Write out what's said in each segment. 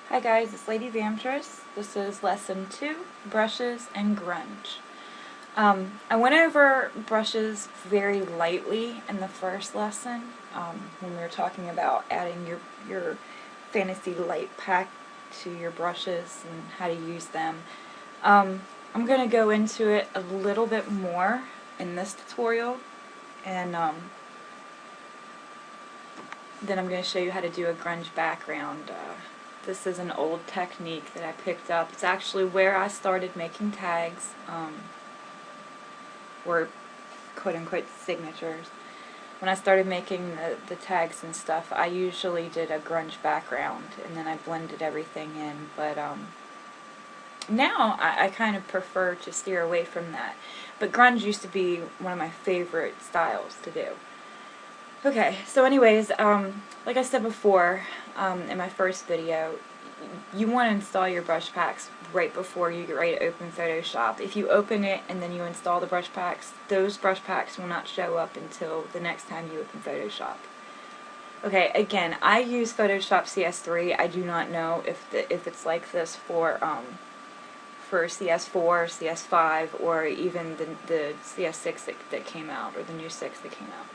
Hi guys, it's Lady Vamptress. This is lesson 2, brushes and grunge. I went over brushes very lightly in the first lesson when we were talking about adding your fantasy light pack to your brushes and how to use them. I'm going to go into it a little bit more in this tutorial, and then I'm going to show you how to do a grunge background. This is an old technique that I picked up. It's actually where I started making tags, or quote-unquote signatures. When I started making the tags and stuff, I usually did a grunge background, and then I blended everything in. But now I kind of prefer to steer away from that. But grunge used to be one of my favorite styles to do. Okay, so anyways, like I said before in my first video, you want to install your brush packs right before you get ready to open Photoshop. If you open it and then you install the brush packs, those brush packs will not show up until the next time you open Photoshop. Okay, again, I use Photoshop CS3. I do not know if it's like this for CS4, CS5, or even the CS6 that came out, or the new 6 that came out.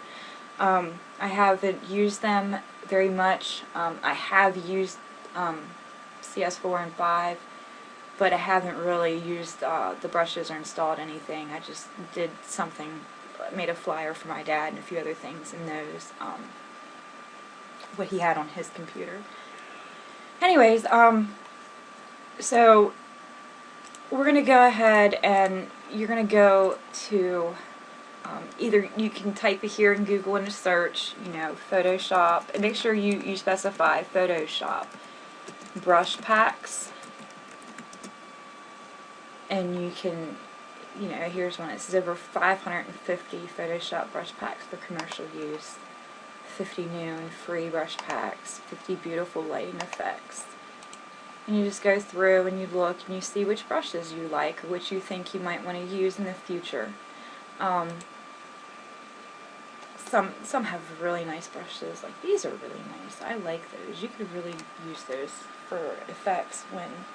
I haven't used them very much. I have used CS4 and 5, but I haven't really used the brushes or installed anything. I just did something, made a flyer for my dad and a few other things in those, what he had on his computer. Anyways, so we're going to go ahead and you're going to go to either you can type it here in Google in a search, Photoshop, and make sure you specify Photoshop brush packs, and you can, here's one. It says over 550 Photoshop brush packs for commercial use, 50 new and free brush packs, 50 beautiful lighting effects. And you just go through and you look and you see which brushes you like or which you think you might want to use in the future. Some have really nice brushes, like these are really nice. I like those. You could really use those for effects when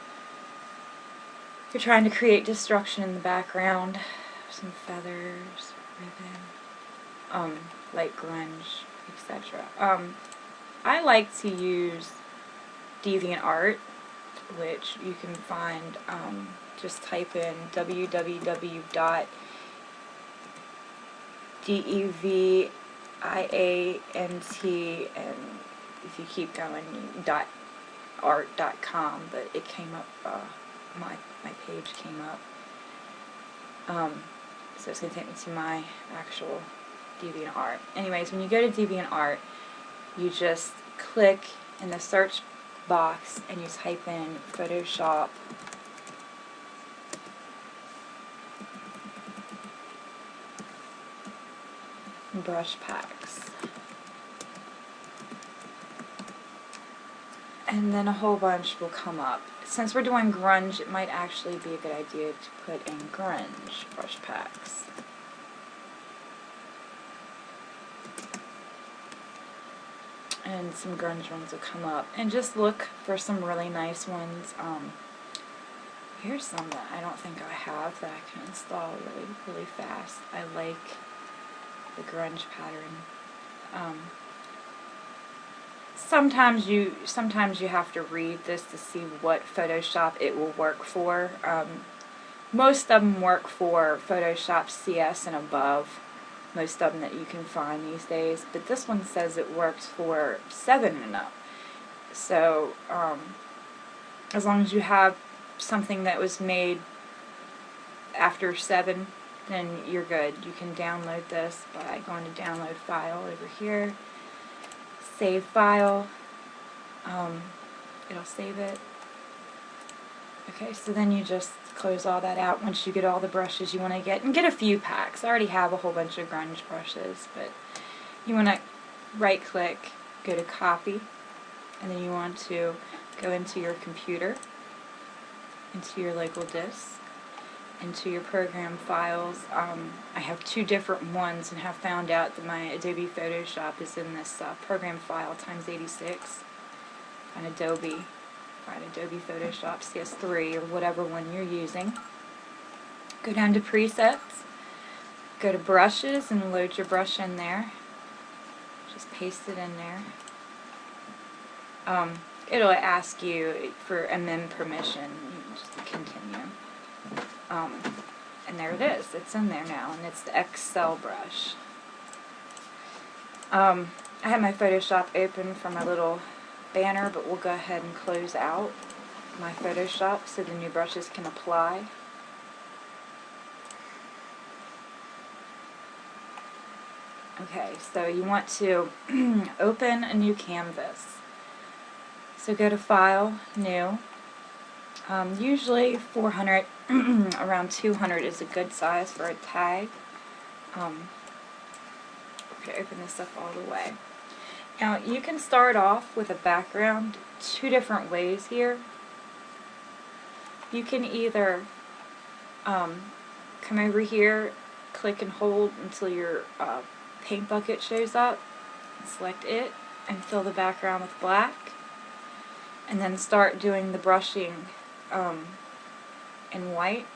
you're trying to create destruction in the background. Some feathers, ribbon, like grunge, etc. I like to use DeviantArt, which you can find, just type in www.deviant, and if you keep going, .art.com, but it came up, my page came up, so it's going to take me to my actual DeviantArt. Anyways, when you go to DeviantArt, you just click in the search box and you type in Photoshop brush packs, and then a whole bunch will come up. Since we're doing grunge, it might actually be a good idea to put in grunge brush packs. And some grunge ones will come up. And just look for some really nice ones. Here's some that I don't think I have that I can install really fast. I like the grunge pattern. Sometimes you have to read this to see what Photoshop it will work for. Most of them work for Photoshop CS and above. Most of them that you can find these days, but this one says it works for 7 and up. So as long as you have something that was made after 7, then you're good. You can download this by going to download file over here, save file, it'll save it. Okay, so then you just close all that out once you get all the brushes you want to get, and get a few packs. I already have a whole bunch of grunge brushes, but you want to right click, go to copy, and then you want to go into your computer, into your local disk, into your program files. I have 2 different ones and have found out that my Adobe Photoshop is in this program file times 86 on Adobe. find Adobe Photoshop CS3 or whatever one you're using. Go down to presets, go to brushes and load your brush in there. Just paste it in there. It'll ask you for amend permission. You just continue. And there it is. It's in there now, and it's the Excel brush. I have my Photoshop open for my little banner, but we'll go ahead and close out my Photoshop so the new brushes can apply. Okay, so you want to open a new canvas. So go to File, New. Usually 400, around 200 is a good size for a tag. Okay, open this up all the way. Now you can start off with a background two different ways here. You can either come over here, click and hold until your paint bucket shows up, select it, and fill the background with black, and then start doing the brushing in white.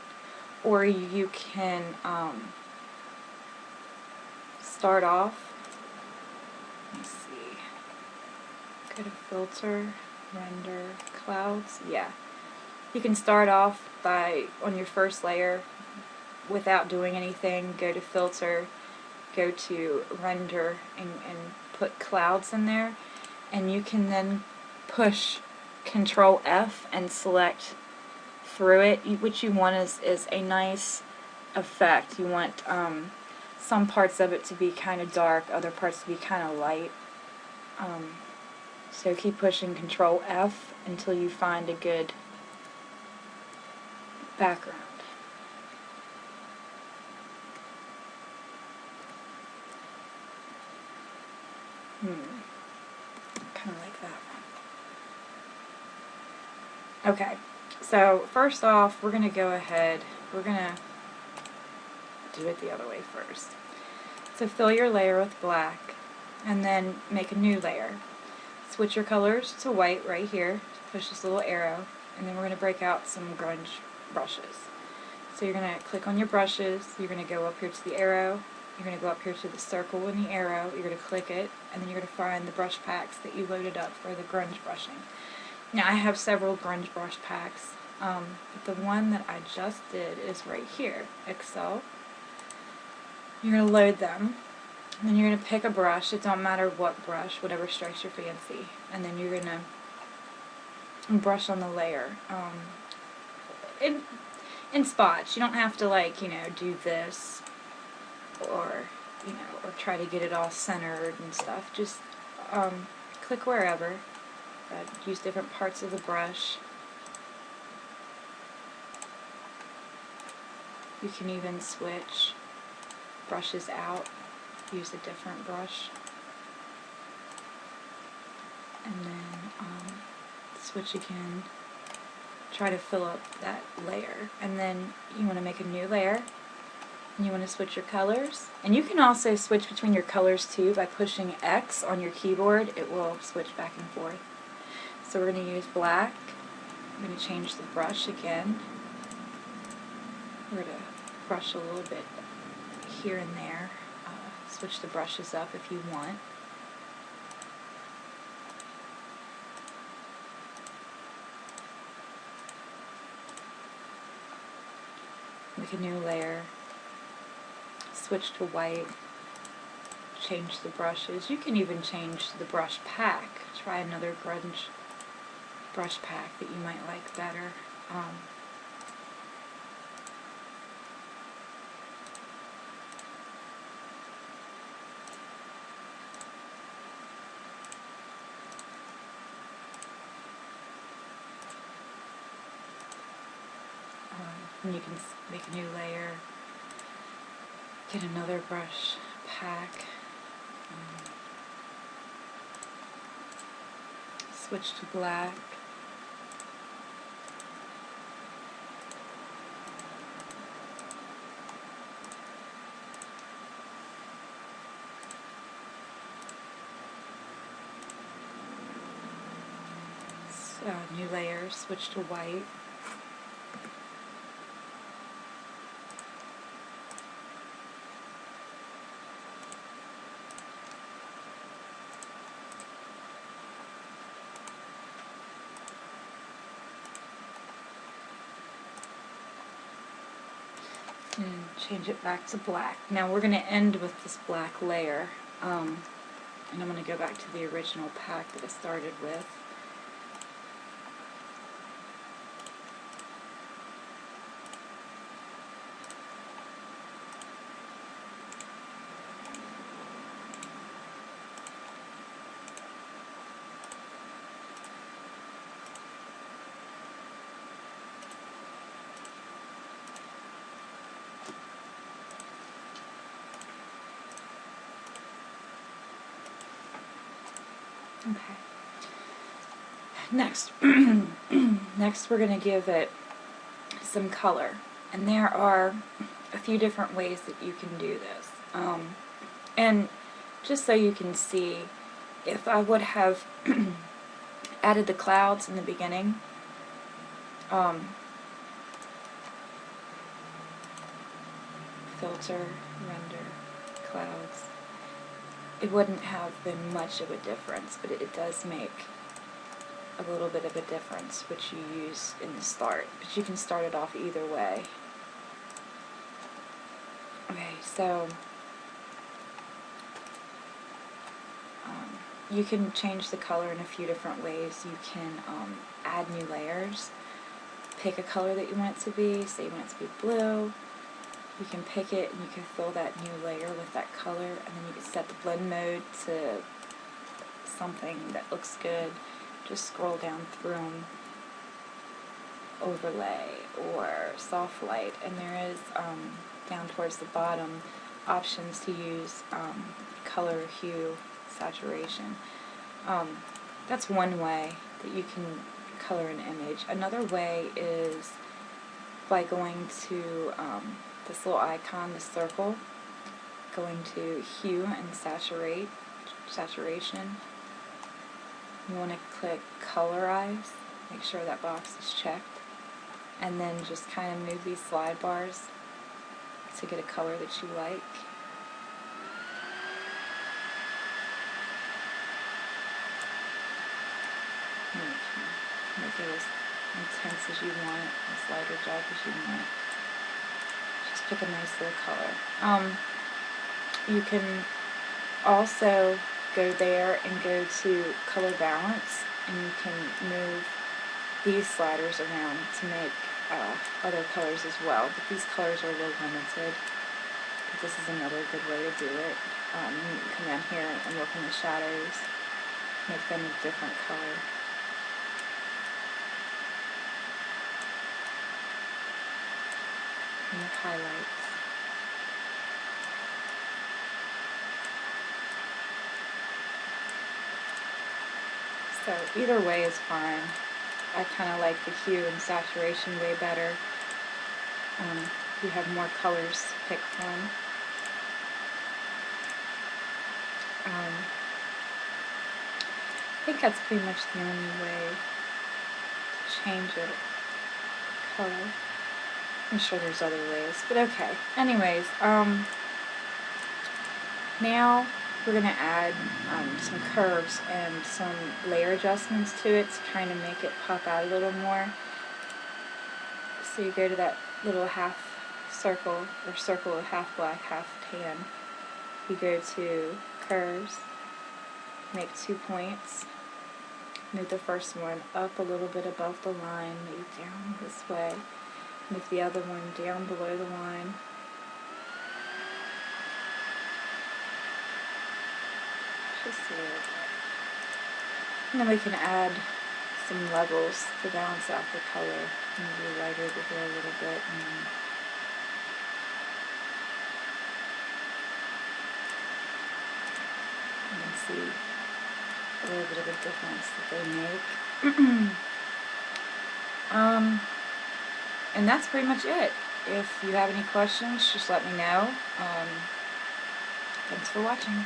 Or you can start off, let me see, go to filter, render, clouds, yeah. You can start off by, on your first layer, without doing anything, go to filter, go to render, and put clouds in there, and you can then push Control F and select through it. What you want is a nice effect. You want some parts of it to be kind of dark, other parts to be kind of light. So keep pushing Control F until you find a good background. Kind of like that one. Okay, so first off, we're going to go ahead, we're going to do it the other way first. So fill your layer with black, and then make a new layer. Switch your colors to white right here, push this little arrow, and then we're going to break out some grunge brushes. So you're going to click on your brushes, you're going to go up here to the arrow, you're going to go up here to the circle and the arrow, you're going to click it, and then you're going to find the brush packs that you loaded up for the grunge brushing. Now I have several grunge brush packs, but the one that I just did is right here, Excel. You're going to load them, and then you're going to pick a brush. It don't matter what brush, whatever strikes your fancy, and then you're going to brush on the layer. In spots. You don't have to, like, you know, do this or, you know, or try to get it all centered and stuff. Just click wherever. Use different parts of the brush. You can even switch brushes out, use a different brush, and then switch again, try to fill up that layer, and then you want to make a new layer, and you want to switch your colors, and you can also switch between your colors too by pushing X on your keyboard. It will switch back and forth. So we're going to use black. I'm going to change the brush again. We're going to brush a little bit here and there. Switch the brushes up if you want. Make a new layer. Switch to white. Change the brushes. You can even change the brush pack. Try another grunge brush pack that you might like better. And you can make a new layer, get another brush pack, switch to black, new layer, switch to white. And change it back to black. Now we're going to end with this black layer, and I'm going to go back to the original pack that I started with. Okay. Next, next we're going to give it some color, and there are a few different ways that you can do this. And just so you can see, if I would have added the clouds in the beginning, filter, render, clouds, it wouldn't have been much of a difference, but it does make a little bit of a difference, which you use in the start. But you can start it off either way. Okay, so you can change the color in a few different ways. You can add new layers, pick a color that you want it to be. Say you want it to be blue. You can pick it and you can fill that new layer with that color, and then you can set the blend mode to something that looks good. Just scroll down through them, overlay or soft light, and there is down towards the bottom options to use color, hue, saturation. That's one way that you can color an image. Another way is by going to this little icon, the circle, going to hue and saturation. You want to click colorize, make sure that box is checked, and then just kind of move these slide bars to get a color that you like. And you can make it as intense as you want, as light or dark as you want. Just pick a nice little color. You can also go there and go to color balance, and you can move these sliders around to make other colors as well, but these colors are a little limited. But this is another good way to do it. You can come down here and work on the shadows, make them a different color. And the highlights. So either way is fine. I kind of like the hue and saturation way better. You have more colors to pick from. I think that's pretty much the only way to change it. Color. I'm sure there's other ways, but okay. Anyways, now we're going to add some curves and some layer adjustments to it to kind of make it pop out a little more. So you go to that little half circle, or circle of half black, half tan. You go to curves, make 2 points, move the first one up a little bit above the line, maybe down this way, move the other one down below the line. Just a little bit. And then we can add some levels to balance out the color. Maybe lighter over here a little bit. And you can see a little bit of a difference that they make. And that's pretty much it. If you have any questions, just let me know. Thanks for watching.